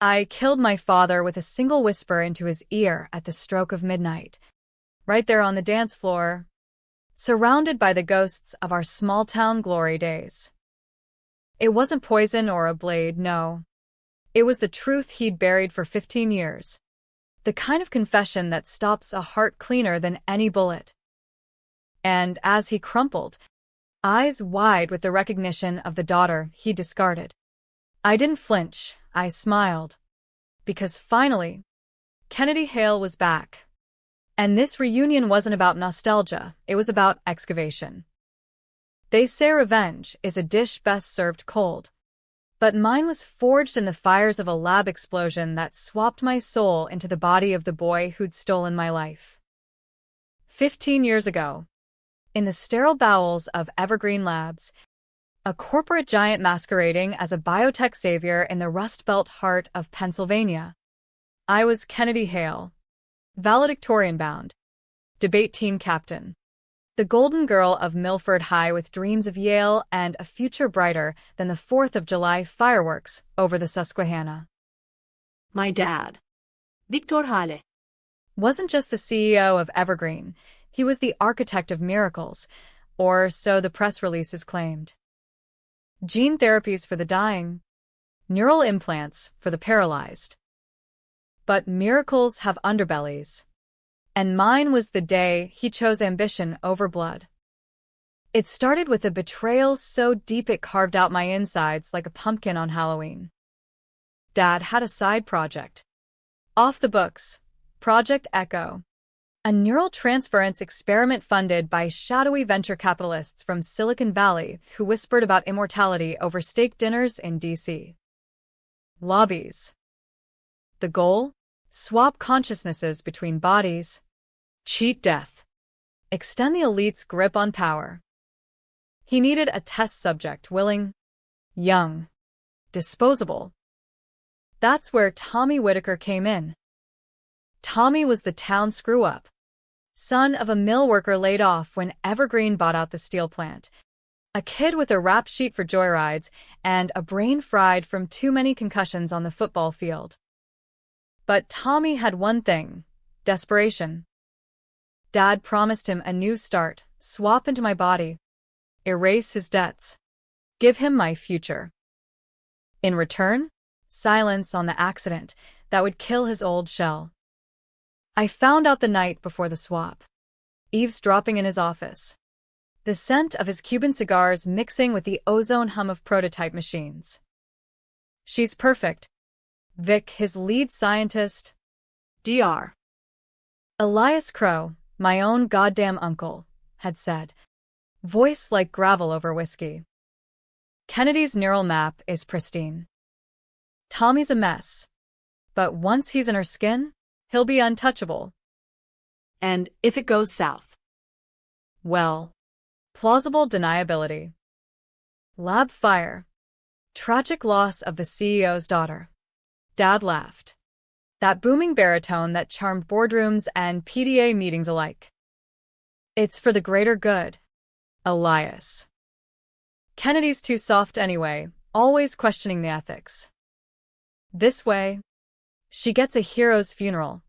I killed my father with a single whisper into his ear at the stroke of midnight, right there on the dance floor, surrounded by the ghosts of our small-town glory days. It wasn't poison or a blade, no. It was the truth he'd buried for 15 years. The kind of confession that stops a heart cleaner than any bullet. And as he crumpled, eyes wide with the recognition of the daughter he discarded, I didn't flinch, I smiled. Because finally, Kennedy Hale was back. And this reunion wasn't about nostalgia, it was about excavation. They say revenge is a dish best served cold. But mine was forged in the fires of a lab explosion that swapped my soul into the body of the boy who'd stolen my life. 15 years ago, in the sterile bowels of Evergreen Labs, a corporate giant masquerading as a biotech savior in the Rust Belt heart of Pennsylvania, I was Kennedy Hale, valedictorian-bound, debate team captain, the golden girl of Milford High with dreams of Yale and a future brighter than the 4th of July fireworks over the Susquehanna. My dad, Victor Hale, wasn't just the CEO of Evergreen, he was the architect of miracles, or so the press releases claimed. Gene therapies for the dying, neural implants for the paralyzed. But miracles have underbellies. And mine was the day he chose ambition over blood. It started with a betrayal so deep it carved out my insides like a pumpkin on Halloween. Dad had a side project. Off the books, Project Echo. A neural transference experiment funded by shadowy venture capitalists from Silicon Valley who whispered about immortality over steak dinners in D.C. lobbies. The goal? Swap consciousnesses between bodies. Cheat death. Extend the elite's grip on power. He needed a test subject willing, young, disposable. That's where Tommy Whitaker came in. Tommy was the town screw-up, son of a mill worker laid off when Evergreen bought out the steel plant, a kid with a rap sheet for joyrides and a brain fried from too many concussions on the football field. But Tommy had one thing: desperation. Dad promised him a new start, swap into my body, erase his debts, give him my future. In return, silence on the accident that would kill his old shell. I found out the night before the swap, eavesdropping in his office, the scent of his Cuban cigars mixing with the ozone hum of prototype machines. She's perfect. Vic, his lead scientist, Dr. Elias Crow, my own goddamn uncle, had said, voice like gravel over whiskey. Kennedy's neural map is pristine. Tommy's a mess. But once he's in her skin, he'll be untouchable. And if it goes south? Well, plausible deniability. Lab fire. Tragic loss of the CEO's daughter. Dad laughed. That booming baritone that charmed boardrooms and PDA meetings alike. It's for the greater good, Elias. Kennedy's too soft anyway, always questioning the ethics. This way, she gets a hero's funeral,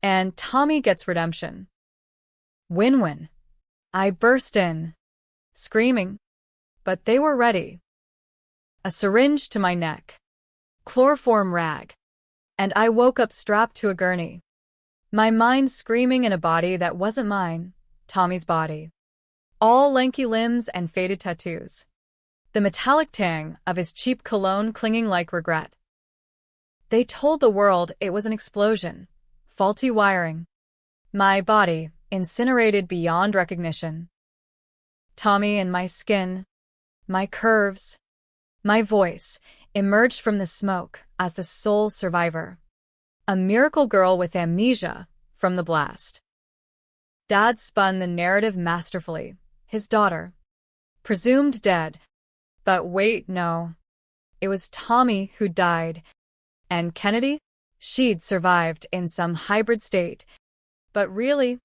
and Tommy gets redemption. Win-win. I burst in, screaming, but they were ready. A syringe to my neck, chloroform rag, and I woke up strapped to a gurney. My mind screaming in a body that wasn't mine, Tommy's body. All lanky limbs and faded tattoos. The metallic tang of his cheap cologne clinging like regret. They told the world it was an explosion, faulty wiring. My body, incinerated beyond recognition. Tommy and my skin, my curves, my voice, emerged from the smoke as the sole survivor. A miracle girl with amnesia from the blast. Dad spun the narrative masterfully, his daughter. Presumed dead. But wait, no. It was Tommy who died. And Kennedy? She'd survived in some hybrid state. But really,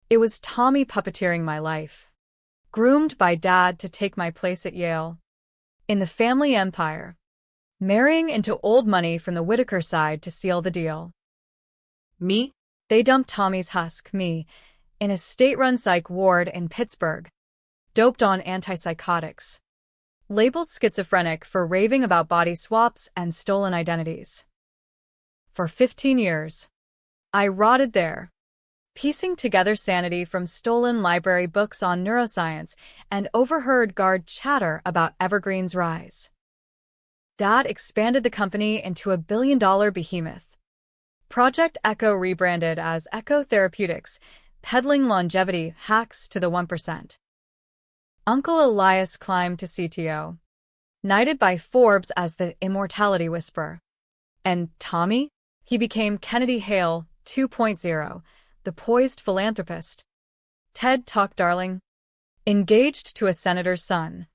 it was Tommy puppeteering my life. Groomed by Dad to take my place at Yale. In the family empire. marrying into old money from the Whitaker side to seal the deal. Me? They dumped Tommy's husk, me, in a state-run psych ward in Pittsburgh, doped on antipsychotics, labeled schizophrenic for raving about body swaps and stolen identities. For 15 years, I rotted there, piecing together sanity from stolen library books on neuroscience and overheard guard chatter about Evergreen's rise. Dad expanded the company into a billion-dollar behemoth. Project Echo rebranded as Echo Therapeutics, peddling longevity hacks to the 1%. Uncle Elias climbed to CTO, knighted by Forbes as the immortality whisperer. And Tommy? He became Kennedy Hale 2.0, the poised philanthropist. TED Talk darling. Engaged to a senator's son.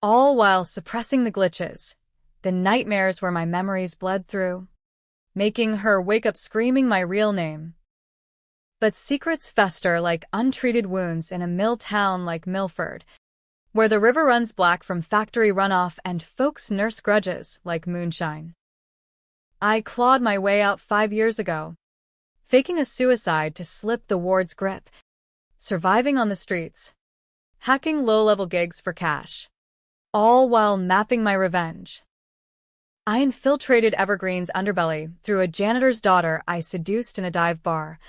All while suppressing the glitches, the nightmares where my memories bled through, making her wake up screaming my real name. But secrets fester like untreated wounds in a mill town like Milford, where the river runs black from factory runoff and folks nurse grudges like moonshine. I clawed my way out 5 years ago, faking a suicide to slip the ward's grip, surviving on the streets, hacking low-level gigs for cash, all while mapping my revenge. I infiltrated Evergreen's underbelly through a janitor's daughter I seduced in a dive bar,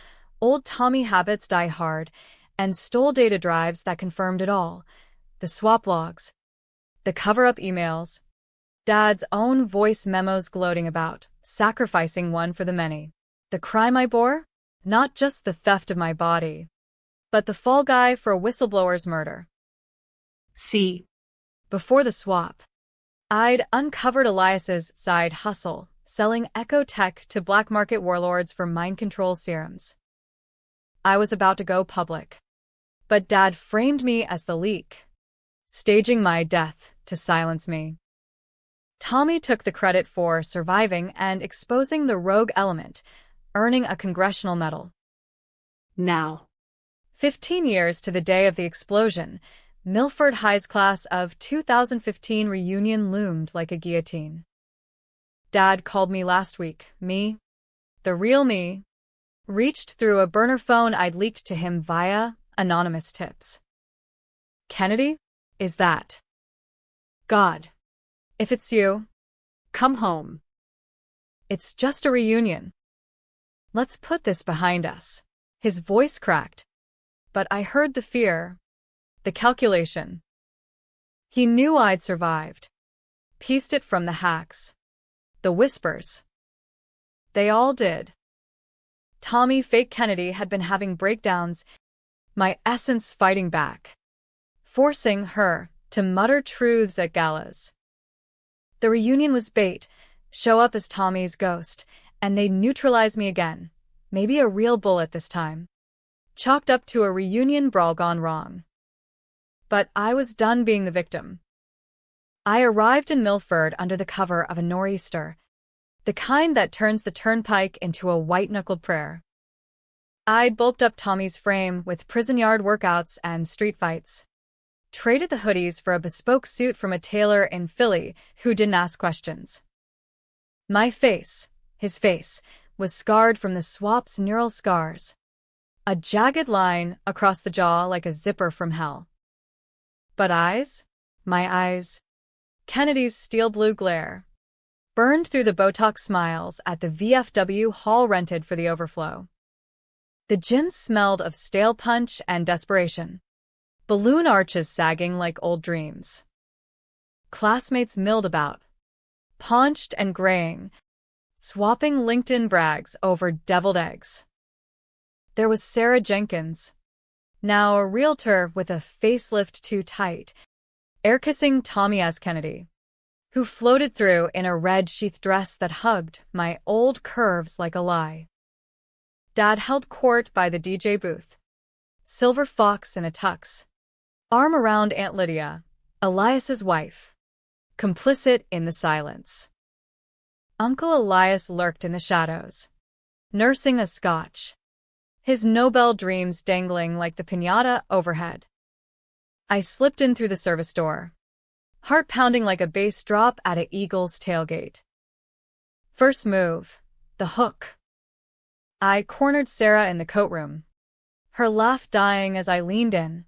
old Tommy habits die hard, and stole data drives that confirmed it all. The swap logs, the cover-up emails, Dad's own voice memos gloating about sacrificing one for the many. The crime I bore? Not just the theft of my body, but the fall guy for a whistleblower's murder. See. Before the swap, I'd uncovered Elias's side hustle, selling echo tech to black market warlords for mind control serums. I was about to go public, but Dad framed me as the leak, staging my death to silence me. Tommy took the credit for surviving and exposing the rogue element, earning a congressional medal. Now, 15 years to the day of the explosion, Milford High's class of 2015 reunion loomed like a guillotine. Dad called me last week, me, the real me, reached through a burner phone I'd leaked to him via anonymous tips. Kennedy? Is that? God. If it's you, come home. It's just a reunion. Let's put this behind us. His voice cracked, but I heard the fear, the calculation. He knew I'd survived, pieced it from the hacks, the whispers. They all did. Tommy fake Kennedy had been having breakdowns, my essence fighting back, forcing her to mutter truths at galas. The reunion was bait, show up as Tommy's ghost, and they'd neutralize me again, maybe a real bullet this time. Chalked up to a reunion brawl gone wrong. But I was done being the victim. I arrived in Milford under the cover of a nor'easter, the kind that turns the turnpike into a white-knuckled prayer. I'd bulked up Tommy's frame with prison yard workouts and street fights. Traded the hoodies for a bespoke suit from a tailor in Philly who didn't ask questions. My face, his face, was scarred from the swap's neural scars. A jagged line across the jaw like a zipper from hell. But eyes? My eyes. Kennedy's steel blue glare. Burned through the Botox smiles at the VFW hall rented for the overflow. The gym smelled of stale punch and desperation. Balloon arches sagging like old dreams. Classmates milled about, paunched and graying, swapping LinkedIn brags over deviled eggs. There was Sarah Jenkins, now a realtor with a facelift too tight, air-kissing Tommy S. Kennedy, who floated through in a red sheath dress that hugged my old curves like a lie. Dad held court by the DJ booth, silver fox in a tux, arm around Aunt Lydia, Elias's wife, complicit in the silence. Uncle Elias lurked in the shadows, nursing a scotch, his Nobel dreams dangling like the piñata overhead. I slipped in through the service door, heart pounding like a bass drop at an Eagles tailgate. First move, the hook. I cornered Sarah in the coat room, her laugh dying as I leaned in,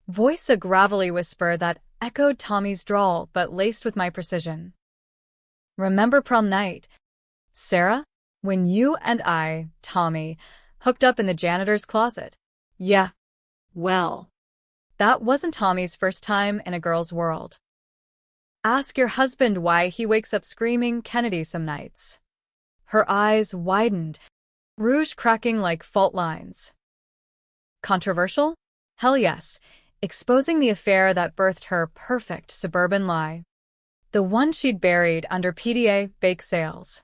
voice a gravelly whisper that echoed Tommy's drawl but laced with my precision. Remember prom night, Sarah? When you and I, Tommy, hooked up in the janitor's closet? Yeah. Well, That wasn't Tommy's first time in a girl's world. Ask your husband why he wakes up screaming Kennedy some nights. Her eyes widened, rouge cracking like fault lines. Controversial? Hell yes, exposing the affair that birthed her perfect suburban lie. The one she'd buried under PDA bake sales.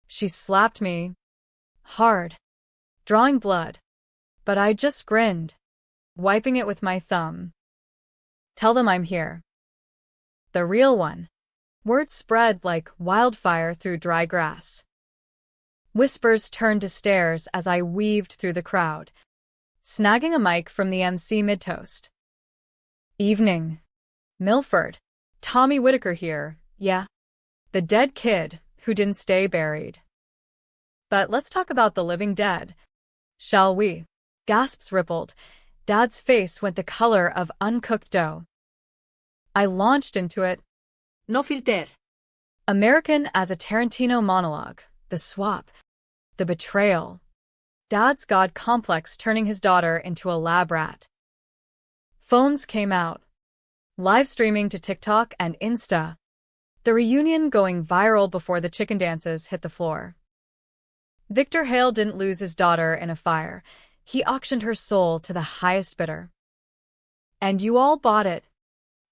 She slapped me. Hard. Drawing blood. But I just grinned, wiping it with my thumb. Tell them I'm here. The real one. Word spread like wildfire through dry grass. Whispers turned to stares as I weaved through the crowd, snagging a mic from the MC mid-toast. Evening. Milford. Tommy Whitaker here, yeah. The dead kid who didn't stay buried. But let's talk about the living dead, shall we? Gasps rippled. Dad's face went the color of uncooked dough. I launched into it. no filter. American as a Tarantino monologue, the swap, the betrayal. Dad's god complex turning his daughter into a lab rat. Phones came out. Live streaming to TikTok and Insta. The reunion going viral before the chicken dances hit the floor. Victor Hale didn't lose his daughter in a fire. He auctioned her soul to the highest bidder. And you all bought it,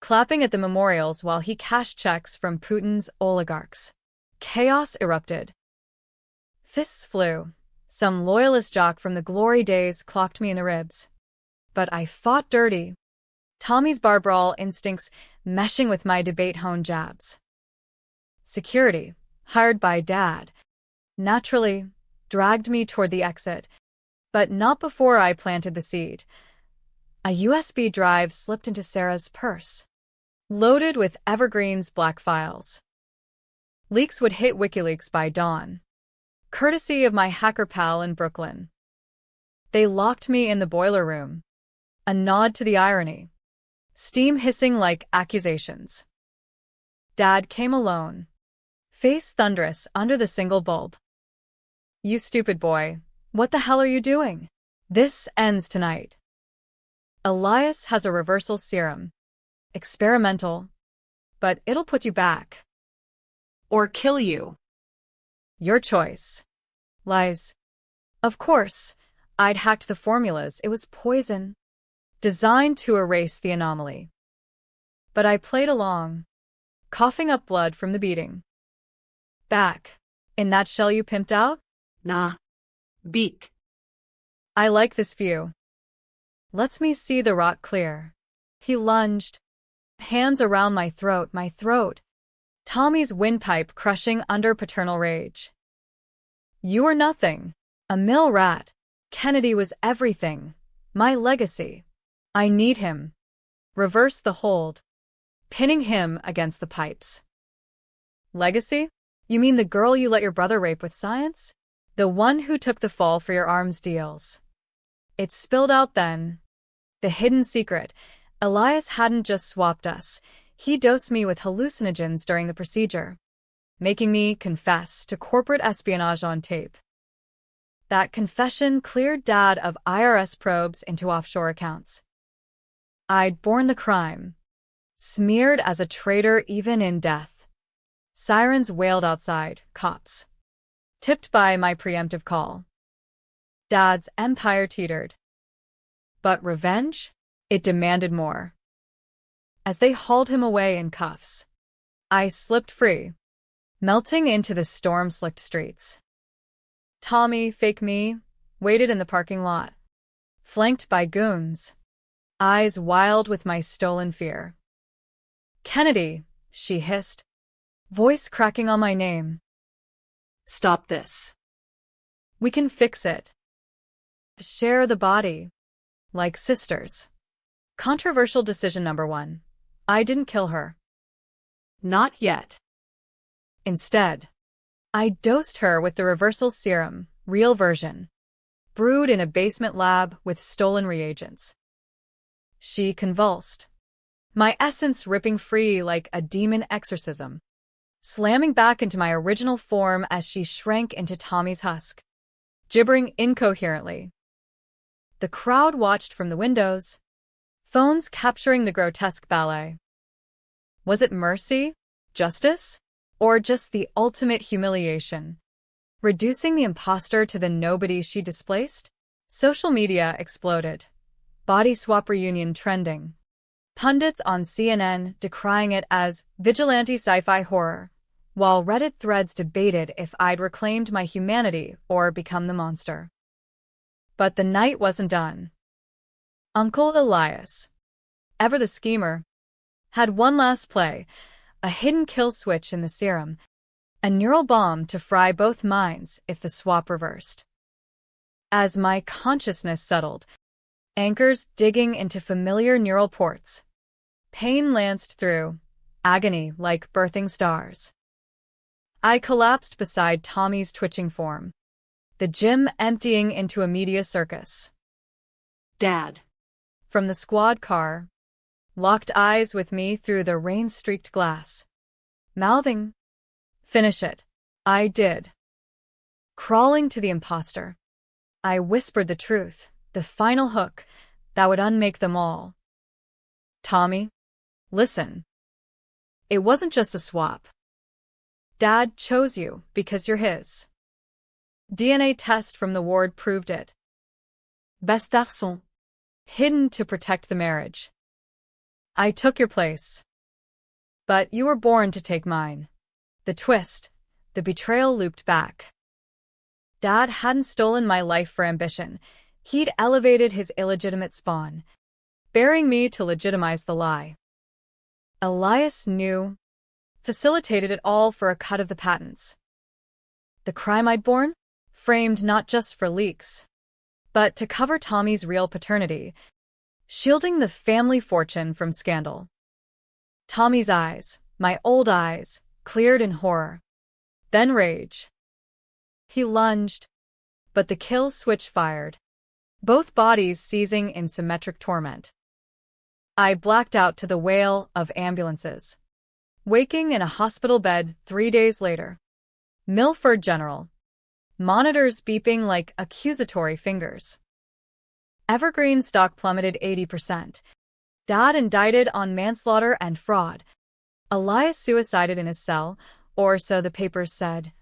clapping at the memorials while he cashed checks from Putin's oligarchs. Chaos erupted. Fists flew. Some loyalist jock from the glory days clocked me in the ribs. But I fought dirty. Tommy's bar brawl instincts meshing with my debate-honed jabs. Security, hired by Dad, naturally dragged me toward the exit, but not before I planted the seed. A USB drive slipped into Sarah's purse, loaded with Evergreen's black files. Leaks would hit WikiLeaks by dawn, courtesy of my hacker pal in Brooklyn. They locked me in the boiler room, a nod to the irony, steam hissing like accusations. Dad came alone, face thunderous under the single bulb. You stupid boy, what the hell are you doing? This ends tonight. Elias has a reversal serum. Experimental, but it'll put you back. Or kill you. Your choice. Lies. Of course, I'd hacked the formulas. It was poison, designed to erase the anomaly. But I played along, coughing up blood from the beating. Back. In that shell you pimped out? Nah. Beak. I like this view. Lets me see the rock clear. He lunged, hands around my throat. Tommy's windpipe crushing under paternal rage. You are nothing. A mill rat. Kennedy was everything. My legacy. I need him. Reverse the hold, pinning him against the pipes. Legacy? You mean the girl you let your brother rape with science? The one who took the fall for your arms deals. It spilled out then. The hidden secret. Elias hadn't just swapped us. He dosed me with hallucinogens during the procedure, making me confess to corporate espionage on tape. That confession cleared Dad of IRS probes into offshore accounts. I'd borne the crime, smeared as a traitor even in death. Sirens wailed outside, cops, tipped by my preemptive call. Dad's empire teetered. But revenge? It demanded more. As they hauled him away in cuffs, I slipped free, melting into the storm-slicked streets. Tommy, fake me, waited in the parking lot, flanked by goons, eyes wild with my stolen fear. Kennedy, she hissed, voice cracking on my name. Stop this. We can fix it. Share the body. Like sisters. Controversial decision number 1. I didn't kill her. Not yet. Instead, I dosed her with the reversal serum, real version, brewed in a basement lab with stolen reagents. She convulsed, my essence ripping free like a demon exorcism, slamming back into my original form as she shrank into Tommy's husk, gibbering incoherently. The crowd watched from the windows, phones capturing the grotesque ballet. Was it mercy? Justice? Or just the ultimate humiliation? Reducing the imposter to the nobody she displaced? Social media exploded. Body swap reunion trending. Pundits on CNN decrying it as vigilante sci-fi horror, while Reddit threads debated if I'd reclaimed my humanity or become the monster. But the night wasn't done. Uncle Elias, ever the schemer, had one last play, a hidden kill switch in the serum, a neural bomb to fry both minds if the swap reversed. As my consciousness settled, anchors digging into familiar neural ports, pain lanced through, agony like birthing stars. I collapsed beside Tommy's twitching form, the gym emptying into a media circus. Dad. From the squad car, locked eyes with me through the rain-streaked glass, mouthing, "Finish it." I did. Crawling to the imposter, I whispered the truth, the final hook that would unmake them all. Tommy, listen. It wasn't just a swap. Dad chose you because you're his. DNA test from the ward proved it. Best garçon. Hidden to protect the marriage. I took your place. But you were born to take mine. The twist, the betrayal looped back. Dad hadn't stolen my life for ambition. He'd elevated his illegitimate spawn, bearing me to legitimize the lie. Elias knew, facilitated it all for a cut of the patents. The crime I'd borne? Framed not just for leaks, but to cover Tommy's real paternity, shielding the family fortune from scandal. Tommy's eyes, my old eyes, cleared in horror. Then rage. He lunged, but the kill switch fired, both bodies seizing in symmetric torment. I blacked out to the wail of ambulances, waking in a hospital bed 3 days later. Milford General. Monitors beeping like accusatory fingers. Evergreen stock plummeted 80%. Dad indicted on manslaughter and fraud. Elias suicided in his cell, or so the papers said.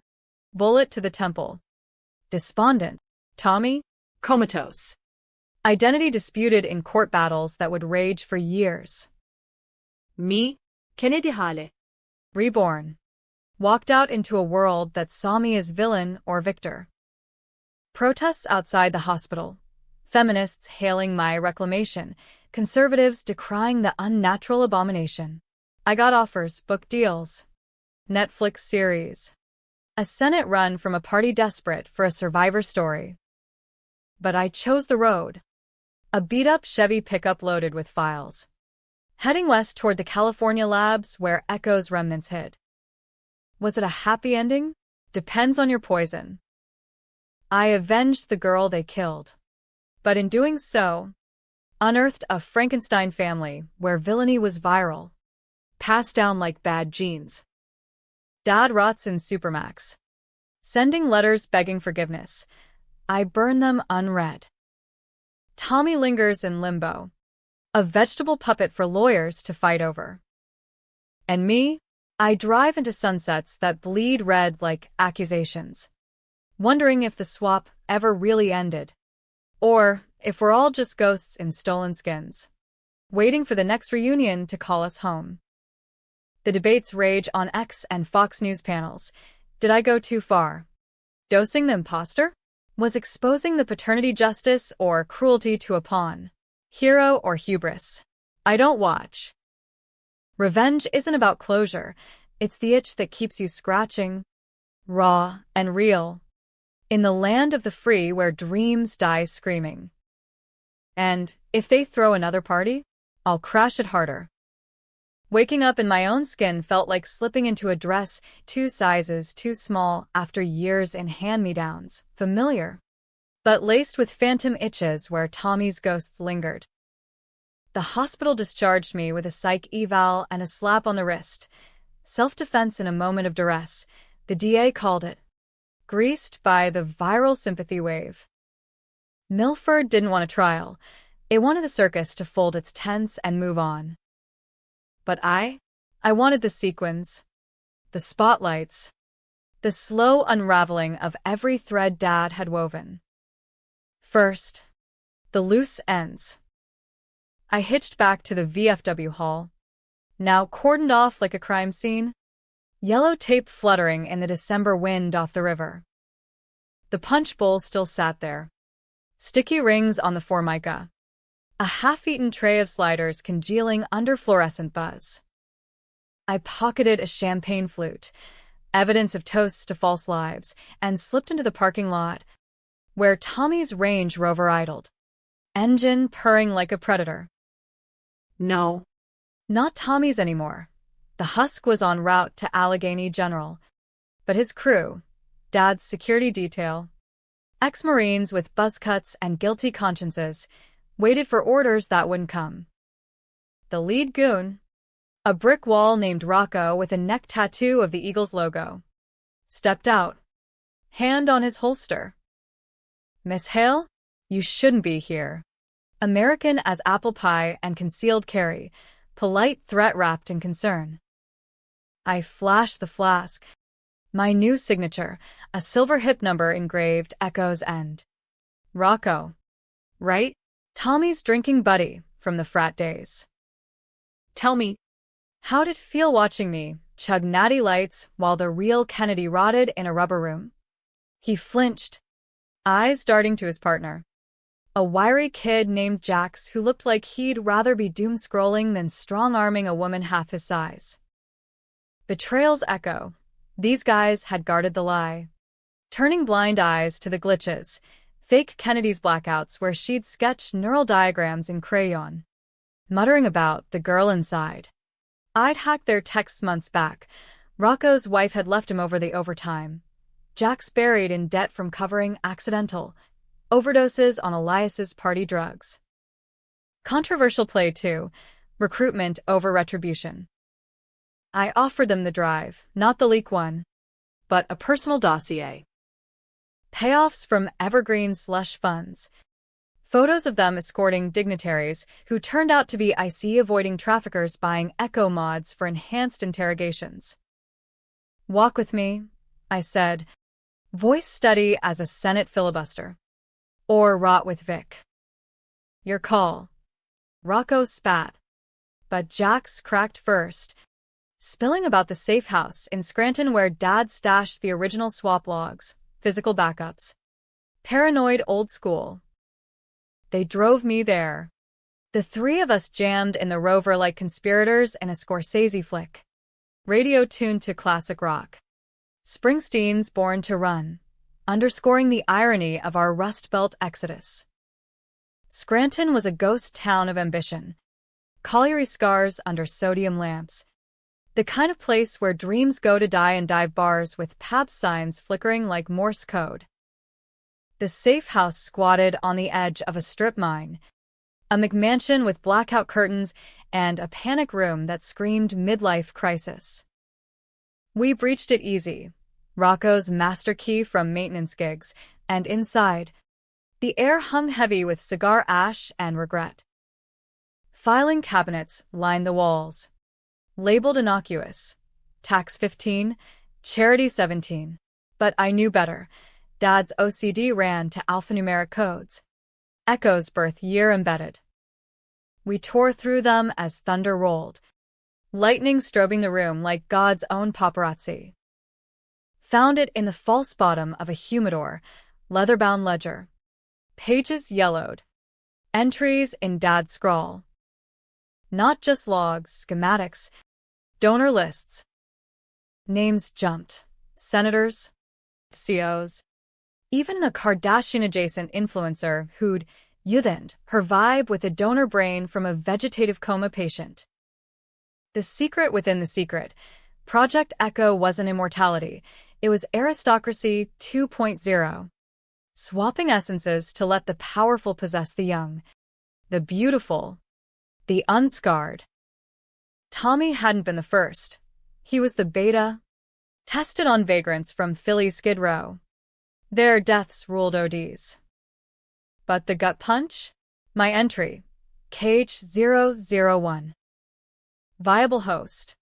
Bullet to the temple. Despondent. Tommy? Comatose. Identity disputed in court battles that would rage for years. Me? Kennedy Hale. Reborn. Walked out into a world that saw me as villain or victor. Protests outside the hospital. Feminists hailing my reclamation. Conservatives decrying the unnatural abomination. I got offers, book deals. Netflix series. A Senate run from a party desperate for a survivor story. But I chose the road. A beat-up Chevy pickup loaded with files. Heading west toward the California labs where Echo's remnants hid. Was it a happy ending? Depends on your poison. I avenged the girl they killed. But in doing so, unearthed a Frankenstein family where villainy was viral, passed down like bad genes. Dad rots in Supermax, sending letters begging forgiveness. I burn them unread. Tommy lingers in limbo, a vegetable puppet for lawyers to fight over. And me? I drive into sunsets that bleed red like accusations, wondering if the swap ever really ended, or if we're all just ghosts in stolen skins, waiting for the next reunion to call us home. The debates rage on X and Fox News panels. Did I go too far? Dosing the imposter? Was exposing the paternity justice or cruelty to a pawn? Hero or hubris? I don't watch. Revenge isn't about closure. It's the itch that keeps you scratching. Raw and real. In the land of the free where dreams die screaming. And if they throw another party, I'll crash it harder. Waking up in my own skin felt like slipping into a dress 2 sizes too small after years in hand-me-downs, familiar, but laced with phantom itches where Tommy's ghosts lingered. The hospital discharged me with a psych eval and a slap on the wrist. Self-defense in a moment of duress, the DA called it. Greased by the viral sympathy wave. Milford didn't want a trial. It wanted the circus to fold its tents and move on. But I wanted the sequins, the spotlights, the slow unraveling of every thread Dad had woven. First, the loose ends. I hitched back to the VFW hall, now cordoned off like a crime scene, yellow tape fluttering in the December wind off the river. The punch bowl still sat there, sticky rings on the formica, a half-eaten tray of sliders congealing under fluorescent buzz. I pocketed a champagne flute, evidence of toasts to false lives, and slipped into the parking lot, where Tommy's Range Rover idled, engine purring like a predator. No. Not Tommy's anymore. The Husk was en route to Allegheny General, but his crew, Dad's security detail, ex-Marines with buzz cuts and guilty consciences, waited for orders that wouldn't come. The lead goon, a brick wall named Rocco with a neck tattoo of the Eagles logo, stepped out, hand on his holster. "Miss Hale, you shouldn't be here." American as apple pie and concealed carry, polite threat wrapped in concern. I flashed the flask. My new signature, a silver hip number engraved, Echo's End. Rocco. Right? Tommy's drinking buddy from the frat days. Tell me, How'd it feel watching me chug natty lights while the real Kennedy rotted in a rubber room? He flinched, eyes darting to his partner, a wiry kid named Jax who looked like he'd rather be doom-scrolling than strong-arming a woman half his size. Betrayals echo. These guys had guarded the lie, turning blind eyes to the glitches, fake Kennedy's blackouts where she'd sketched neural diagrams in crayon, muttering about the girl inside. I'd hacked their texts months back. Rocco's wife had left him over the overtime. Jack's buried in debt from covering accidental overdoses on Elias's party drugs. Controversial play, too. Recruitment over retribution. I offered them the drive, not the leak one, but a personal dossier. Payoffs from evergreen slush funds. Photos of them escorting dignitaries who turned out to be IC-avoiding traffickers buying echo mods for enhanced interrogations. "Walk with me," I said, voice steady as a Senate filibuster. "Or rot with Vic." "Your call." Rocco spat, but Jax cracked first, spilling about the safe house in Scranton where Dad stashed the original swap logs, physical backups. Paranoid old school. They drove me there. The three of us jammed in the Rover like conspirators in a Scorsese flick. Radio tuned to classic rock. Springsteen's Born to Run, underscoring the irony of our Rust Belt exodus. Scranton was a ghost town of ambition. Colliery scars under sodium lamps. The kind of place where dreams go to die and dive bars with pab signs flickering like Morse code. The safe house squatted on the edge of a strip mine, a McMansion with blackout curtains and a panic room that screamed midlife crisis. We breached it easy, Rocco's master key from maintenance gigs, and inside, the air hung heavy with cigar ash and regret. Filing cabinets lined the walls, labeled innocuous, tax 15, charity 17. But I knew better. Dad's OCD ran to alphanumeric codes, Echo's birth year embedded. We tore through them as thunder rolled, lightning strobing the room like God's own paparazzi. Found it in the false bottom of a humidor, leather-bound ledger. Pages yellowed. Entries in Dad's scrawl. Not just logs, schematics, donor lists. Names jumped. Senators, COs, even a Kardashian-adjacent influencer who'd youthened her vibe with a donor brain from a vegetative coma patient. The secret within the secret. Project Echo wasn't immortality. It was aristocracy 2.0. Swapping essences to let the powerful possess the young, the beautiful, the unscarred. Tommy hadn't been the first. He was the beta, tested on vagrants from Philly Skid Row. Their deaths ruled ODs. But the gut punch? My entry. KH001. Viable host.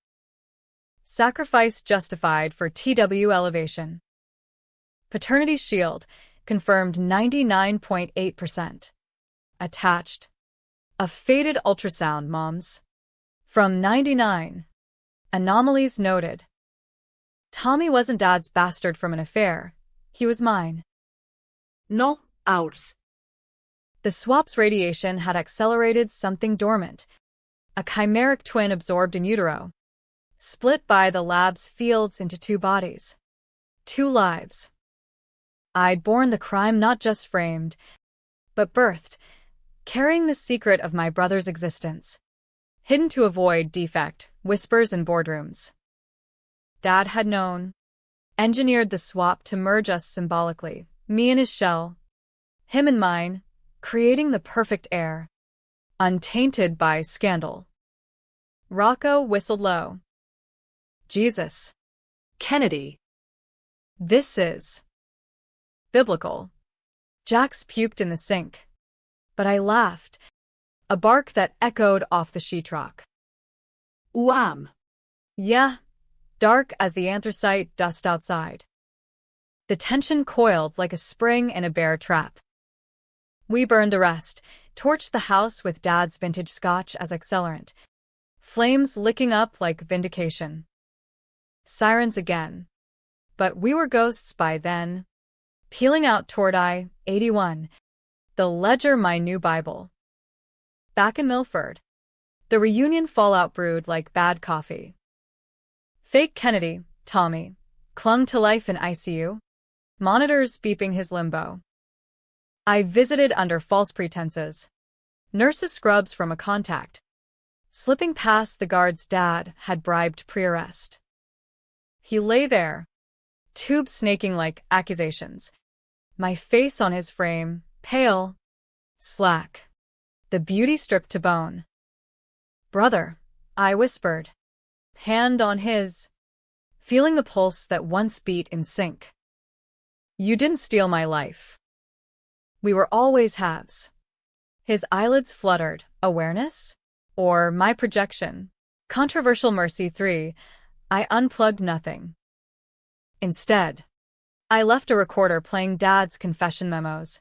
Sacrifice justified for TW elevation. Paternity shield, confirmed 99.8%. Attached. A faded ultrasound, moms. From 99. Anomalies noted. Tommy wasn't Dad's bastard from an affair. He was mine. No, ours. The swap's radiation had accelerated something dormant. A chimeric twin absorbed in utero. Split by the lab's fields into two bodies. Two lives. I'd borne the crime not just framed, but birthed, carrying the secret of my brother's existence. Hidden to avoid defect, whispers in boardrooms. Dad had known. Engineered the swap to merge us symbolically, me and his shell, him and mine, creating the perfect air. Untainted by scandal. Rocco whistled low. Jesus. Kennedy. This is biblical. Jax puked in the sink. But I laughed. A bark that echoed off the sheetrock. Yeah, dark as the anthracite dust outside. The tension coiled like a spring in a bear trap. We burned the rest, torched the house with Dad's vintage scotch as accelerant. Flames licking up like vindication. Sirens again. But we were ghosts by then. Peeling out toward I-81. The ledger my new Bible. Back in Milford. The reunion fallout brewed like bad coffee. Fake Kennedy, Tommy, clung to life in ICU. Monitors beeping his limbo. I visited under false pretenses. Nurses' scrubs from a contact. Slipping past the guard's dad had bribed pre-arrest. He lay there, tubes snaking like accusations. My face on his frame, pale, slack. The beauty stripped to bone. Brother, I whispered. Hand on his, feeling the pulse that once beat in sync. You didn't steal my life. We were always halves. His eyelids fluttered. Awareness? Or my projection? Controversial Mercy 3. I unplugged nothing. Instead, I left a recorder playing Dad's confession memos.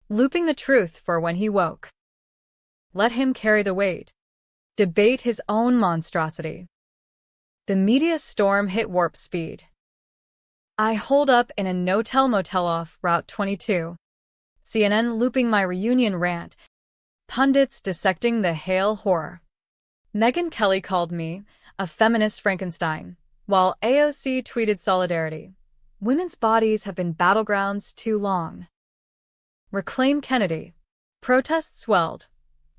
Looping the truth for when he woke. Let him carry the weight. Debate his own monstrosity. The media storm hit warp speed. I holed up in a no-tell motel off Route 22. CNN looping my reunion rant. Pundits dissecting the Hale horror. Megyn Kelly called me a feminist Frankenstein, while AOC tweeted solidarity. Women's bodies have been battlegrounds too long. Reclaim Kennedy. Protests swelled.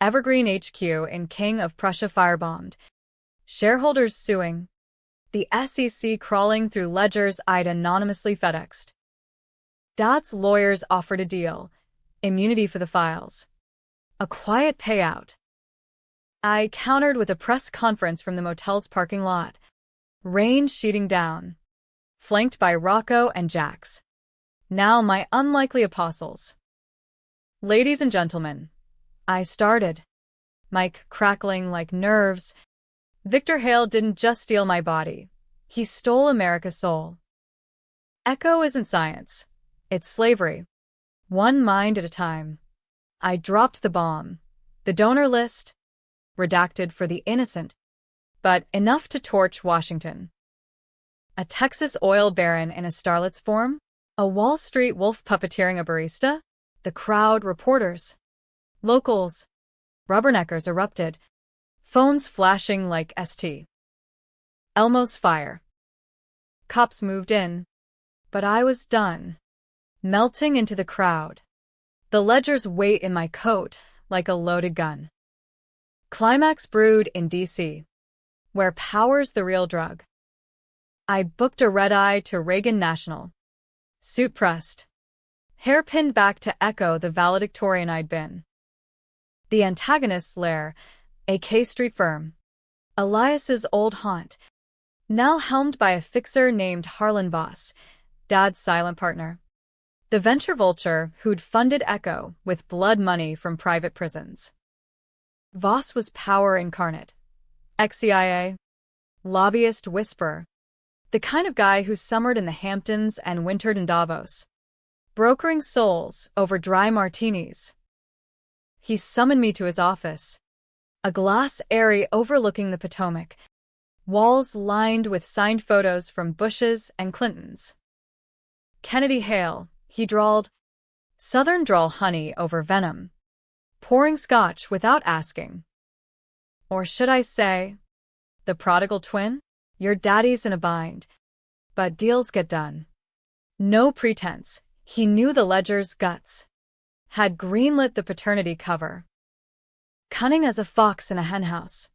Evergreen HQ in King of Prussia firebombed. Shareholders suing. The SEC crawling through ledgers I'd anonymously FedExed. Dad's lawyers offered a deal. Immunity for the files. A quiet payout. I countered with a press conference from the motel's parking lot. Rain sheeting down. Flanked by Rocco and Jax. Now my unlikely apostles. Ladies and gentlemen. I started. Mic crackling like nerves. Victor Hale didn't just steal my body. He stole America's soul. Echo isn't science. It's slavery. One mind at a time. I dropped the bomb. The donor list. Redacted for the innocent. But enough to torch Washington. A Texas oil baron in a starlet's form? A Wall Street wolf puppeteering a barista? The crowd, reporters. Locals. Rubberneckers erupted. Phones flashing like St. Elmo's fire. Cops moved in. But I was done. Melting into the crowd. The ledger's weight in my coat, like a loaded gun. Climax brewed in D.C. where power's the real drug. I booked a red-eye to Reagan National. Suit pressed. Hair pinned back to echo the valedictorian I'd been. The antagonist's lair, a K Street firm. Elias's old haunt, now helmed by a fixer named Harlan Voss, Dad's silent partner. The venture vulture who'd funded Echo with blood money from private prisons. Voss was power incarnate. Ex-CIA, lobbyist whisperer, the kind of guy who summered in the Hamptons and wintered in Davos, brokering souls over dry martinis. He summoned me to his office, a glass eyrie overlooking the Potomac, walls lined with signed photos from Bushes and Clintons. Kennedy Hale, he drawled, Southern drawl honey over venom, pouring scotch without asking. Or should I say, the prodigal twin? Your daddy's in a bind, but deals get done. No pretense, he knew the ledger's guts. Had greenlit the paternity cover. Cunning as a fox in a henhouse.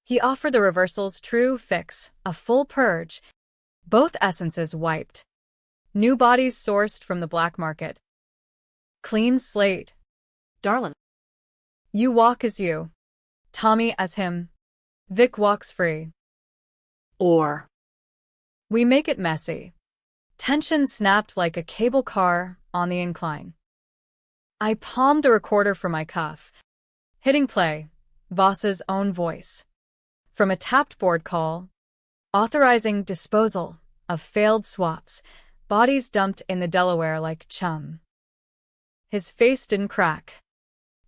He offered the reversal's true fix, a full purge, both essences wiped. New bodies sourced from the black market. Clean slate. Darlin'. You walk as you. Tommy as him. Vic walks free. Or. We make it messy. Tension snapped like a cable car on the incline. I palmed the recorder from my cuff. Hitting play. Voss's own voice. From a tapped board call. Authorizing disposal of failed swaps. Bodies dumped in the Delaware like chum. His face didn't crack,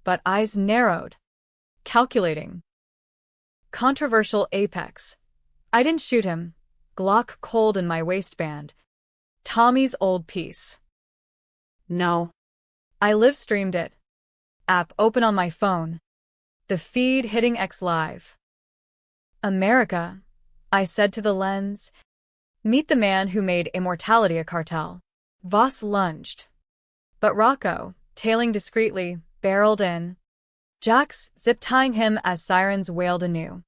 but eyes narrowed. Calculating. Controversial apex. I didn't shoot him. Glock cold in my waistband. Tommy's old piece. No. I live-streamed it. App open on my phone. The feed hitting X live. America, I said to the lens. Meet the man who made immortality a cartel. Voss lunged. But Rocco, tailing discreetly, barreled in. Jax zip-tying him as sirens wailed anew.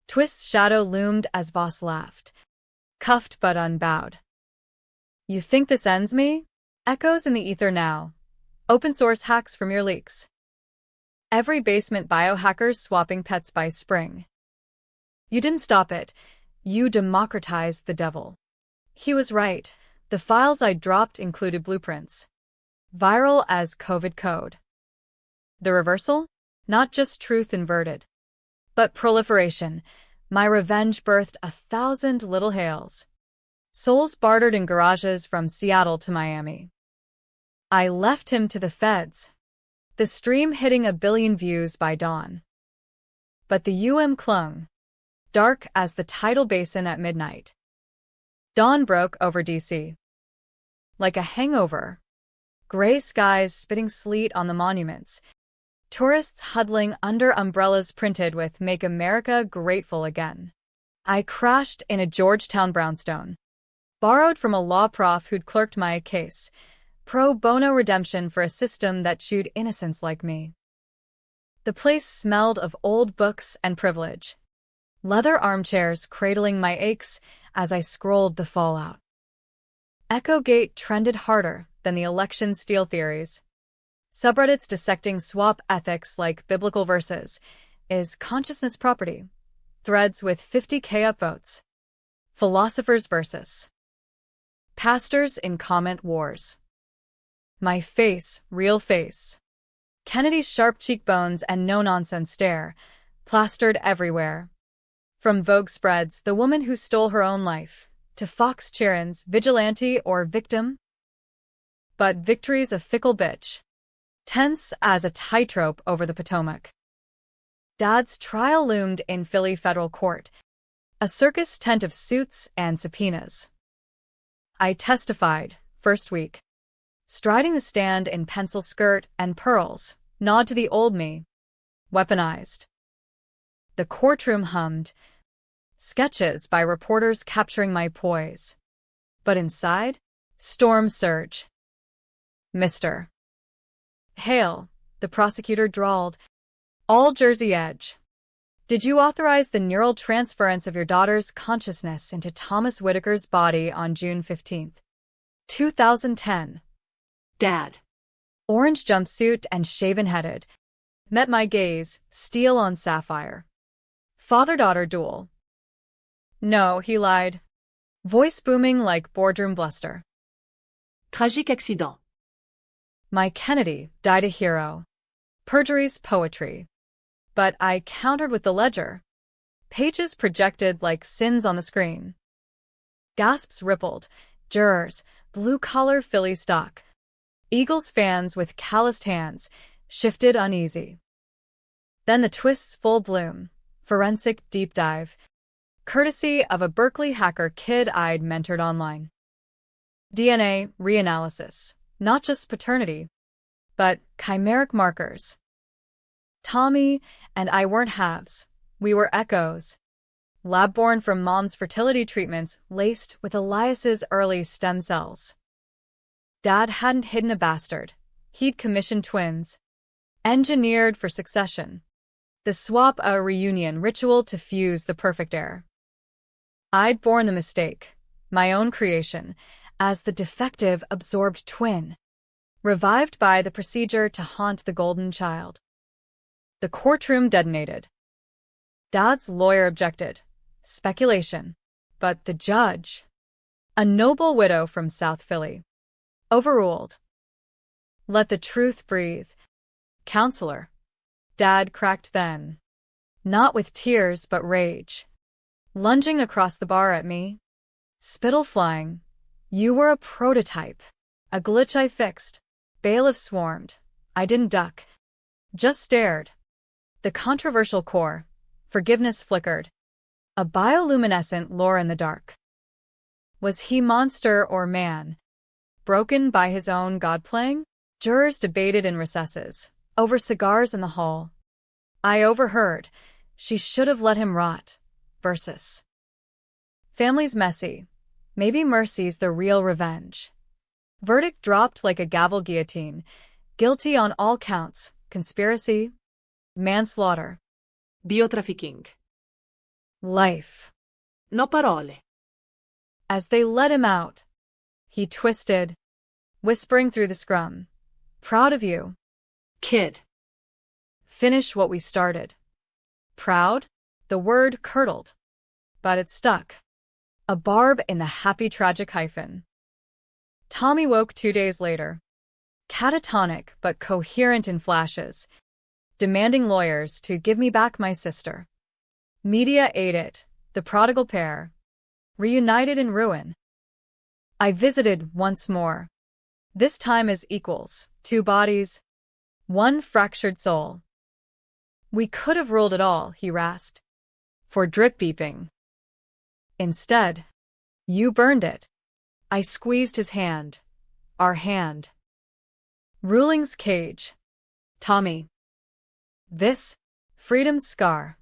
Twist's shadow loomed as Voss laughed. Cuffed but unbowed. You think this ends me? Echoes in the ether now. Open source hacks from your leaks. Every basement biohackers swapping pets by spring. You didn't stop it. You democratized the devil. He was right. The files I dropped included blueprints. Viral as COVID code. The reversal? Not just truth inverted, but proliferation. My revenge birthed 1,000 little Hales. Souls bartered in garages from Seattle to Miami. I left him to the feds. The stream hitting 1 billion views by dawn. But the clung. Dark as the tidal basin at midnight. Dawn broke over D.C. Like a hangover. Gray skies spitting sleet on the monuments. Tourists huddling under umbrellas printed with Make America Grateful Again. I crashed in a Georgetown brownstone. Borrowed from a law prof who'd clerked my case. Pro bono redemption for a system that chewed innocents like me. The place smelled of old books and privilege. Leather armchairs cradling my aches as I scrolled the fallout. Echo Gate trended harder than the election steal theories. Subreddits dissecting swap ethics like biblical verses. Is consciousness property? Threads with 50K upvotes. Philosophers versus pastors in comment wars. My face, real face. Kennedy's sharp cheekbones and no-nonsense stare, plastered everywhere. From Vogue spreads, the woman who stole her own life, to Fox Cheerin's vigilante or victim. But victory's a fickle bitch. Tense as a tightrope over the Potomac. Dad's trial loomed in Philly federal court, a circus tent of suits and subpoenas. I testified, first week. Striding the stand in pencil skirt and pearls, nod to the old me. Weaponized. The courtroom hummed. Sketches by reporters capturing my poise. But inside, storm surge. Mr. Hale, the prosecutor drawled. All Jersey edge. Did you authorize the neural transference of your daughter's consciousness into Thomas Whitaker's body on June 15, 2010? Dad. Orange jumpsuit and shaven-headed. Met my gaze, steel on sapphire. Father-daughter duel. No, he lied. Voice booming like boardroom bluster. Tragique accident. My Kennedy died a hero. Perjury's poetry. But I countered with the ledger. Pages projected like sins on the screen. Gasps rippled. Jurors, blue-collar Philly stock. Eagles fans with calloused hands, shifted uneasy. Then the twist's full bloom. Forensic deep dive. Courtesy of a Berkeley hacker kid I'd mentored online. DNA reanalysis. Not just paternity, but chimeric markers. Tommy and I weren't halves. We were echoes. Lab-born from mom's fertility treatments laced with Elias's early stem cells. Dad hadn't hidden a bastard. He'd commissioned twins. Engineered for succession. The swap-a reunion ritual to fuse the perfect heir. I'd borne the mistake, my own creation, as the defective absorbed twin, revived by the procedure to haunt the golden child. The courtroom detonated. Dad's lawyer objected. Speculation. But the judge, a noble widow from South Philly, overruled. Let the truth breathe. Counselor. Dad cracked then. Not with tears but rage. Lunging across the bar at me. Spittle flying. You were a prototype. A glitch I fixed. Bailiff swarmed. I didn't duck. Just stared. The controversial core. Forgiveness flickered. A bioluminescent lore in the dark. Was he monster or man? Broken by his own god-playing? Jurors debated in recesses. Over cigars in the hall. I overheard. She should have let him rot. Versus. Family's messy. Maybe mercy's the real revenge. Verdict dropped like a gavel guillotine. Guilty on all counts. Conspiracy. Manslaughter. Biotrafficking. Life. No parole. As they let him out, he twisted, whispering through the scrum. Proud of you. Kid. Finish what we started. Proud? The word curdled. But it stuck. A barb in the happy tragic hyphen. Tommy woke 2 days later. Catatonic but coherent in flashes. Demanding lawyers to give me back my sister. Media ate it, the prodigal pair. Reunited in ruin. I visited once more. This time as equals, 2 bodies, 1 fractured soul. We could have ruled it all, he rasped. For drip beeping. Instead, you burned it. I squeezed his hand. Our hand. Ruling's cage. Tommy. This, freedom's scar.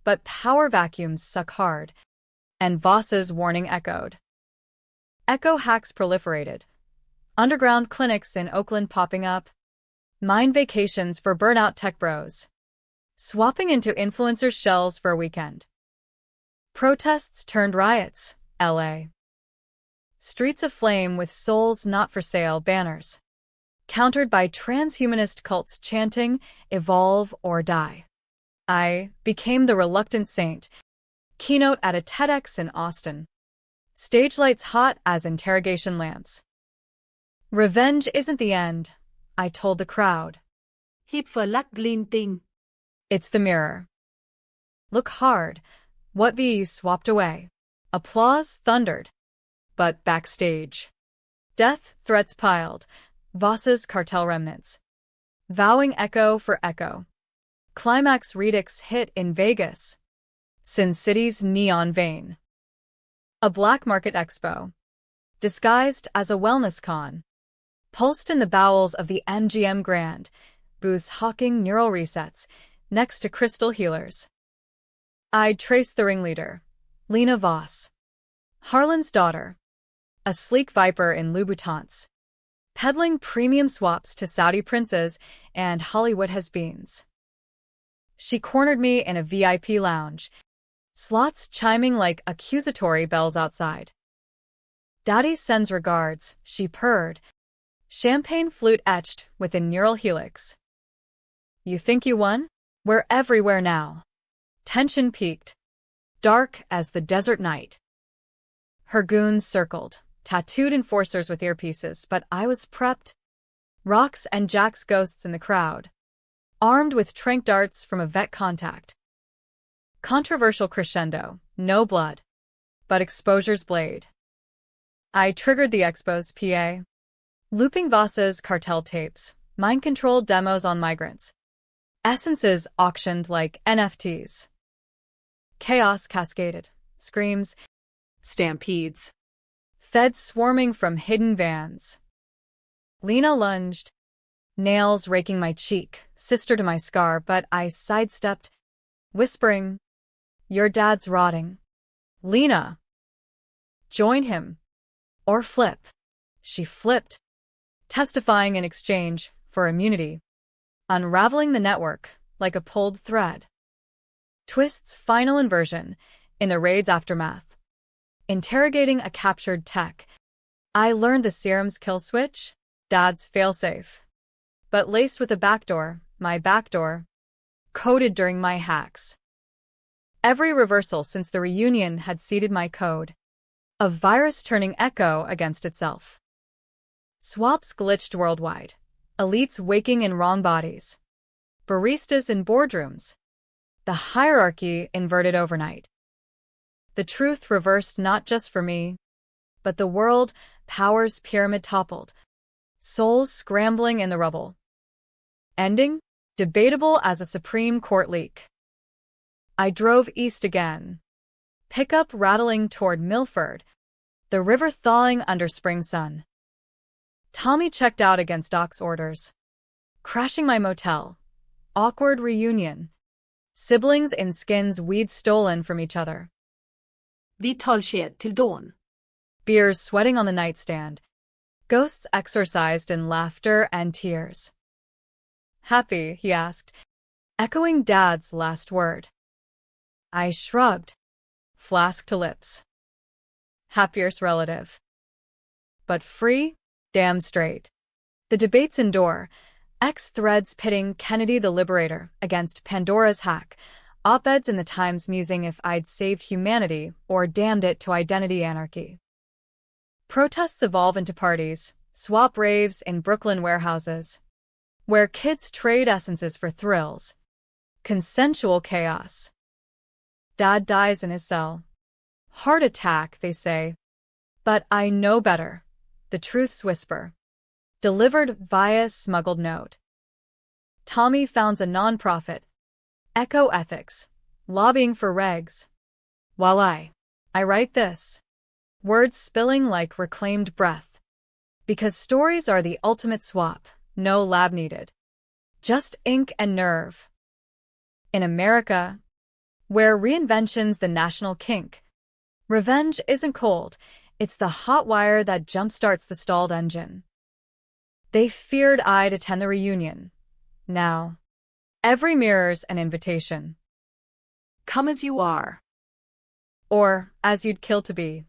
But power vacuums suck hard. And Voss's warning echoed. Echo hacks proliferated. Underground clinics in Oakland popping up. Mind vacations for burnout tech bros. Swapping into influencers' shells for a weekend. Protests turned riots, LA. Streets aflame with souls not for sale banners. Countered by transhumanist cults chanting, evolve or die. I became the reluctant saint. Keynote at a TEDx in Austin. Stage lights hot as interrogation lamps. Revenge isn't the end, I told the crowd. Hipfalakglinting. It's the mirror. Look hard. What you swapped away. Applause thundered. But backstage. Death threats piled. Voss's cartel remnants. Vowing echo for echo. Climax redux hit in Vegas. Sin City's neon vein. A black market expo. Disguised as a wellness con. Pulsed in the bowels of the MGM Grand. Booths hawking neural resets next to crystal healers. I'd traced the ringleader. Lena Voss. Harlan's daughter. A sleek viper in Louboutins. Peddling premium swaps to Saudi princes and Hollywood has-beens. She cornered me in a VIP lounge, slots chiming like accusatory bells outside. Daddy sends regards, she purred, champagne flute etched with a neural helix. You think you won? We're everywhere now. Tension peaked, dark as the desert night. Her goons circled, tattooed enforcers with earpieces, but I was prepped. Rocks and Jack's ghosts in the crowd, armed with tranq darts from a vet contact. Controversial crescendo, no blood, but exposure's blade. I triggered the Expo's PA, looping Voss's cartel tapes, mind-controlled demos on migrants, essences auctioned like NFTs. Chaos cascaded, screams, Stampedes. feds swarming from hidden vans. Lena lunged, nails raking my cheek, sister to my scar, but I sidestepped, whispering, Your dad's rotting. Lena! Join him. Or flip. She flipped, testifying in exchange for immunity, unraveling the network like a pulled thread. Twist's final inversion in the raid's aftermath. Interrogating a captured tech, I learned the serum's kill switch, Dad's failsafe, but laced with a backdoor, my backdoor, coded during my hacks. Every reversal since the reunion had seeded my code, a virus turning echo against itself. Swaps glitched worldwide, elites waking in wrong bodies, baristas in boardrooms, the hierarchy inverted overnight. The truth reversed not just for me, but the world, power's pyramid toppled, souls scrambling in the rubble. Ending? Debatable as a Supreme Court leak. I drove east again, pickup rattling toward Milford, the river thawing under spring sun. Tommy checked out against Doc's orders, crashing my motel. Awkward reunion. Siblings in skins we'd stolen from each other. Vi tar sked till dawn. Beers sweating on the nightstand. Ghosts exorcised in laughter and tears. Happy, he asked, echoing Dad's last word. I shrugged, flask to lips. Happiest relative. But free? Damn straight. The debates endure. X-threads pitting Kennedy the Liberator against Pandora's hack. Op-eds in the Times musing if I'd saved humanity or damned it to identity anarchy. Protests evolve into parties, swap raves in Brooklyn warehouses, where kids trade essences for thrills. Consensual chaos. Dad dies in his cell. Heart attack, they say. But I know better. The truth's whisper. Delivered via smuggled note. Tommy founds a nonprofit, Echo Ethics, lobbying for regs. While I write this. Words spilling like reclaimed breath. Because stories are the ultimate swap, no lab needed. Just ink and nerve. In America, where reinvention's the national kink, revenge isn't cold, it's the hot wire that jumpstarts the stalled engine. They feared I'd attend the reunion. Now, every mirror's an invitation. Come as you are. Or, as you'd kill to be.